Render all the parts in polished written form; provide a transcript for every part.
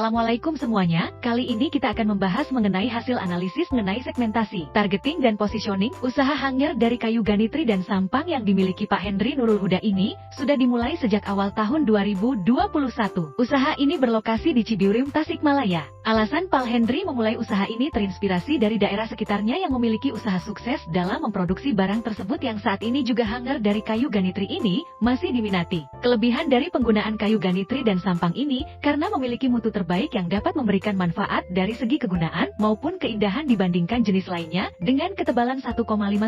Assalamualaikum semuanya, kali ini kita akan membahas mengenai hasil analisis mengenai segmentasi, targeting dan positioning. Usaha hanger dari kayu ganitri dan sampang yang dimiliki Pak Henry Nurul Huda ini, sudah dimulai sejak awal tahun 2021. Usaha ini berlokasi di Cibiurim, Tasikmalaya. Alasan Pak Henry memulai usaha ini terinspirasi dari daerah sekitarnya yang memiliki usaha sukses dalam memproduksi barang tersebut yang saat ini juga hanger dari kayu ganitri ini, masih diminati. Kelebihan dari penggunaan kayu ganitri dan sampang ini, karena memiliki mutu terbaik yang dapat memberikan manfaat dari segi kegunaan maupun keindahan dibandingkan jenis lainnya, dengan ketebalan 1,5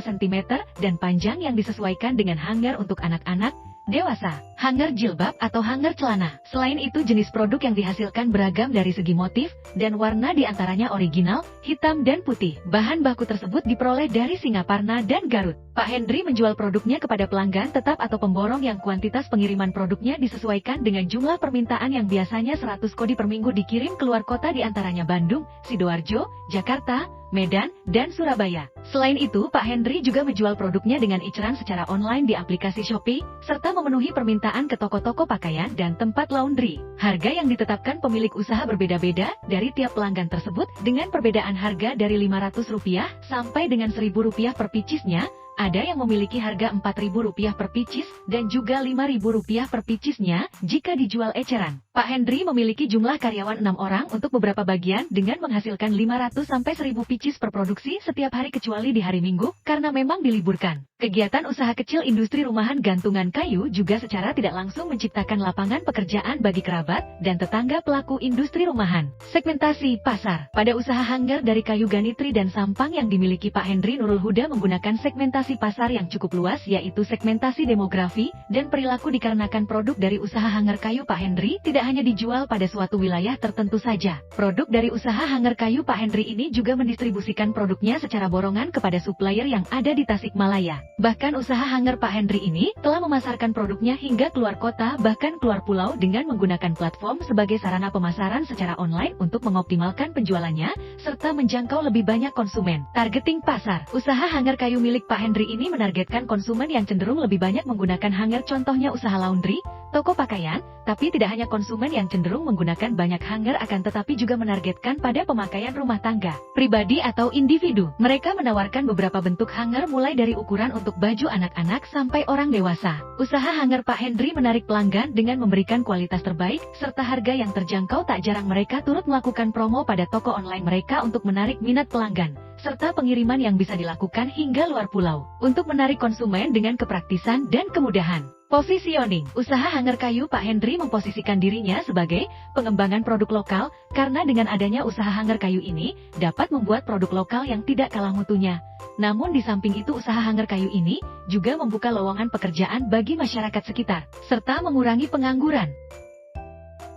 cm dan panjang yang disesuaikan dengan hanger untuk anak-anak, dewasa, hanger jilbab atau hanger celana. Selain itu jenis produk yang dihasilkan beragam dari segi motif, dan warna diantaranya original, hitam dan putih. Bahan baku tersebut diperoleh dari Singaparna dan Garut. Pak Henry menjual produknya kepada pelanggan tetap atau pemborong yang kuantitas pengiriman produknya disesuaikan dengan jumlah permintaan yang biasanya 100 kodi per minggu dikirim keluar kota diantaranya Bandung, Sidoarjo, Jakarta, Medan, dan Surabaya. Selain itu, Pak Henry juga menjual produknya dengan eceran secara online di aplikasi Shopee, serta memenuhi permintaan ke toko-toko pakaian dan tempat laundry. Harga yang ditetapkan pemilik usaha berbeda-beda dari tiap pelanggan tersebut, dengan perbedaan harga dari Rp500 sampai dengan Rp1.000 per picisnya. Ada yang memiliki harga Rp4.000 per picis, dan juga Rp5.000 per picisnya, jika dijual eceran. Pak Henry memiliki jumlah karyawan 6 orang untuk beberapa bagian dengan menghasilkan 500 sampai 1000 picis per produksi setiap hari kecuali di hari Minggu, karena memang diliburkan. Kegiatan usaha kecil industri rumahan gantungan kayu juga secara tidak langsung menciptakan lapangan pekerjaan bagi kerabat dan tetangga pelaku industri rumahan. Segmentasi pasar. Pada usaha hanger dari kayu ganitri dan sampang yang dimiliki Pak Henry Nurul Huda menggunakan segmentasi pasar yang cukup luas, yaitu segmentasi demografi dan perilaku, dikarenakan produk dari usaha hanger kayu Pak Henry tidak hanya dijual pada suatu wilayah tertentu saja. Produk dari usaha hanger kayu Pak Henry ini juga mendistribusikan produknya secara borongan kepada supplier yang ada di Tasikmalaya. Bahkan usaha hanger Pak Henry ini telah memasarkan produknya hingga keluar kota bahkan keluar pulau dengan menggunakan platform sebagai sarana pemasaran secara online untuk mengoptimalkan penjualannya serta menjangkau lebih banyak konsumen. Targeting pasar. Usaha hanger kayu milik Pak Henry ini menargetkan konsumen yang cenderung lebih banyak menggunakan hanger, contohnya usaha laundry, toko pakaian, tapi tidak hanya konsumen yang cenderung menggunakan banyak hanger akan tetapi juga menargetkan pada pemakaian rumah tangga, pribadi atau individu. Mereka menawarkan beberapa bentuk hanger mulai dari ukuran untuk baju anak-anak sampai orang dewasa. Usaha hanger Pak Henry menarik pelanggan dengan memberikan kualitas terbaik, serta harga yang terjangkau. Tak jarang mereka turut melakukan promo pada toko online mereka untuk menarik minat pelanggan, serta pengiriman yang bisa dilakukan hingga luar pulau, untuk menarik konsumen dengan kepraktisan dan kemudahan. Positioning. Usaha hanger kayu Pak Henry memposisikan dirinya sebagai pengembangan produk lokal, karena dengan adanya usaha hanger kayu ini, dapat membuat produk lokal yang tidak kalah mutunya. Namun di samping itu usaha hanger kayu ini, juga membuka lowongan pekerjaan bagi masyarakat sekitar, serta mengurangi pengangguran.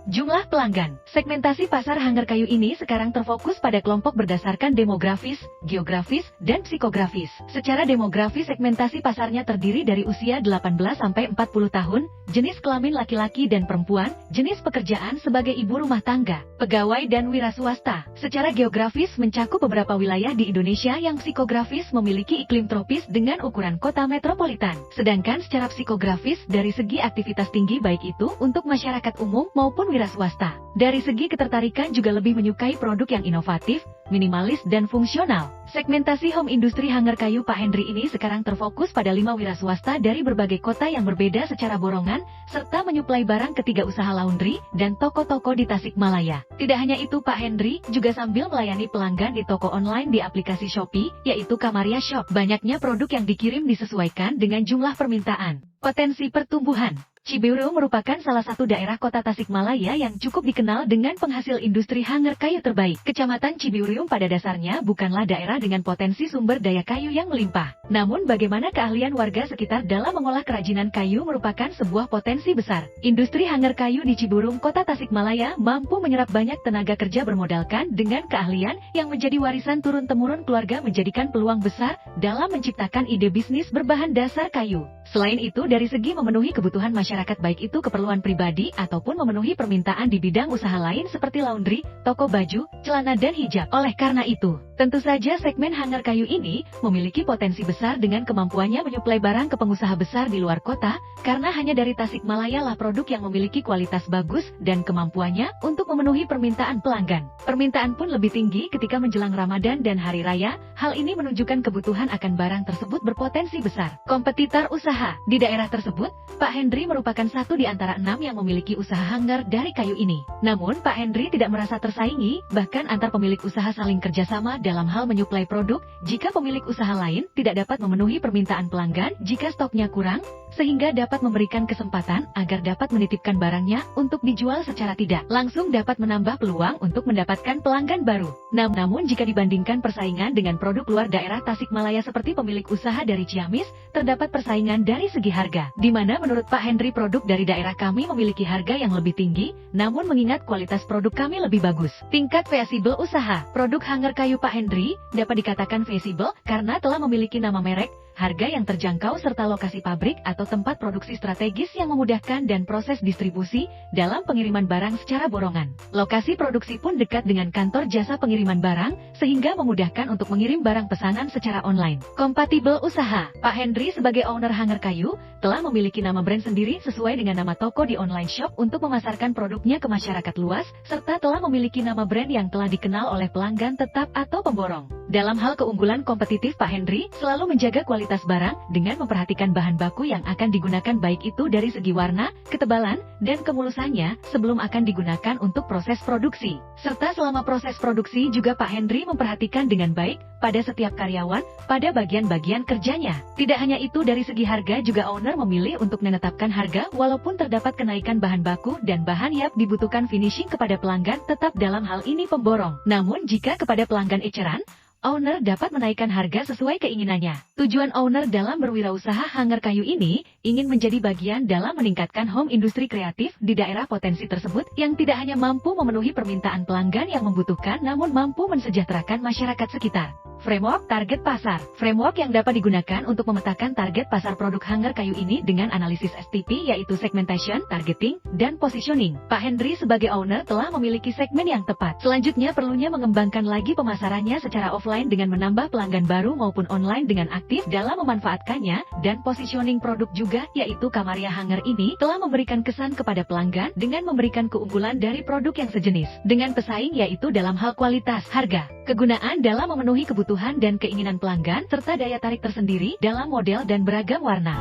Jumlah pelanggan. Segmentasi pasar hanger kayu ini sekarang terfokus pada kelompok berdasarkan demografis, geografis, dan psikografis. Secara demografis segmentasi pasarnya terdiri dari usia 18 sampai 40 tahun, jenis kelamin laki-laki dan perempuan, jenis pekerjaan sebagai ibu rumah tangga, pegawai dan wira swasta. Secara geografis mencakup beberapa wilayah di Indonesia yang psikografis memiliki iklim tropis dengan ukuran kota metropolitan. Sedangkan secara psikografis dari segi aktivitas tinggi baik itu untuk masyarakat umum maupun wira swasta. Dari segi ketertarikan juga lebih menyukai produk yang inovatif, minimalis dan fungsional. Segmentasi home industri hanger kayu Pak Henry ini sekarang terfokus pada 5 wira swasta dari berbagai kota yang berbeda secara borongan, serta menyuplai barang ke 3 usaha laundry dan toko-toko di Tasikmalaya. Tidak hanya itu, Pak Henry juga sambil melayani pelanggan di toko online di aplikasi Shopee, yaitu Kamaria Shop. Banyaknya produk yang dikirim disesuaikan dengan jumlah permintaan. Potensi pertumbuhan. Cibiurim merupakan salah satu daerah kota Tasikmalaya yang cukup dikenal dengan penghasil industri hanger kayu terbaik. Kecamatan Cibiurim pada dasarnya bukanlah daerah dengan potensi sumber daya kayu yang melimpah. Namun bagaimana keahlian warga sekitar dalam mengolah kerajinan kayu merupakan sebuah potensi besar. Industri hanger kayu di Cibiurim, kota Tasikmalaya mampu menyerap banyak tenaga kerja bermodalkan dengan keahlian yang menjadi warisan turun-temurun keluarga, menjadikan peluang besar dalam menciptakan ide bisnis berbahan dasar kayu. Selain itu, dari segi memenuhi kebutuhan masyarakat masyarakat baik itu keperluan pribadi ataupun memenuhi permintaan di bidang usaha lain seperti laundry, toko baju, celana dan hijab. Oleh karena itu, tentu saja segmen hanger kayu ini memiliki potensi besar dengan kemampuannya menyuplai barang ke pengusaha besar di luar kota, karena hanya dari Tasikmalaya lah produk yang memiliki kualitas bagus dan kemampuannya untuk memenuhi permintaan pelanggan. Permintaan pun lebih tinggi ketika menjelang Ramadan dan Hari Raya. Hal ini menunjukkan kebutuhan akan barang tersebut berpotensi besar. Kompetitor usaha di daerah tersebut, Pak Hendri merupakan satu di antara 6 yang memiliki usaha hanger dari kayu ini. Namun Pak Hendri tidak merasa tersaingi, bahkan antar pemilik usaha saling kerjasama dalam hal menyuplai produk jika pemilik usaha lain tidak dapat memenuhi permintaan pelanggan jika stoknya kurang, sehingga dapat memberikan kesempatan agar dapat menitipkan barangnya untuk dijual secara tidak langsung dapat menambah peluang untuk mendapatkan pelanggan baru. Namun jika dibandingkan persaingan dengan produk luar daerah Tasikmalaya seperti pemilik usaha dari Ciamis, terdapat persaingan dari segi harga, di mana menurut Pak Hendri produk dari daerah kami memiliki harga yang lebih tinggi, namun mengingat kualitas produk kami lebih bagus. Tingkat feasible usaha, produk hanger kayu Pak Hendri dapat dikatakan feasible karena telah memiliki nama merek, harga yang terjangkau serta lokasi pabrik atau tempat produksi strategis yang memudahkan dan proses distribusi dalam pengiriman barang secara borongan. Lokasi produksi pun dekat dengan kantor jasa pengiriman barang, sehingga memudahkan untuk mengirim barang pesanan secara online. Kompatibel usaha, Pak Hendri sebagai owner hanger kayu, telah memiliki nama brand sendiri sesuai dengan nama toko di online shop untuk memasarkan produknya ke masyarakat luas, serta telah memiliki nama brand yang telah dikenal oleh pelanggan tetap atau pemborong. Dalam hal keunggulan kompetitif, Pak Hendri selalu menjaga kualitas barang dengan memperhatikan bahan baku yang akan digunakan baik itu dari segi warna, ketebalan, dan kemulusannya sebelum akan digunakan untuk proses produksi. Serta selama proses produksi juga Pak Hendri memperhatikan dengan baik pada setiap karyawan pada bagian-bagian kerjanya. Tidak hanya itu, dari segi harga juga owner memilih untuk menetapkan harga walaupun terdapat kenaikan bahan baku dan bahan yang dibutuhkan finishing kepada pelanggan, tetap dalam hal ini pemborong. Namun jika kepada pelanggan eceran, owner dapat menaikkan harga sesuai keinginannya. Tujuan owner dalam berwirausaha hanger kayu ini ingin menjadi bagian dalam meningkatkan home industri kreatif di daerah potensi tersebut yang tidak hanya mampu memenuhi permintaan pelanggan yang membutuhkan, namun mampu mensejahterakan masyarakat sekitar. Framework target pasar. Framework yang dapat digunakan untuk memetakan target pasar produk hanger kayu ini dengan analisis STP, yaitu segmentation, targeting, dan positioning. Pak Hendri sebagai owner telah memiliki segmen yang tepat. Selanjutnya perlunya mengembangkan lagi pemasarannya secara offline dengan menambah pelanggan baru maupun online dengan aktif dalam memanfaatkannya, dan positioning produk juga, yaitu Kamaria Hanger ini telah memberikan kesan kepada pelanggan dengan memberikan keunggulan dari produk yang sejenis dengan pesaing, yaitu dalam hal kualitas, harga, kegunaan dalam memenuhi kebutuhan dan keinginan pelanggan, serta daya tarik tersendiri dalam model dan beragam warna.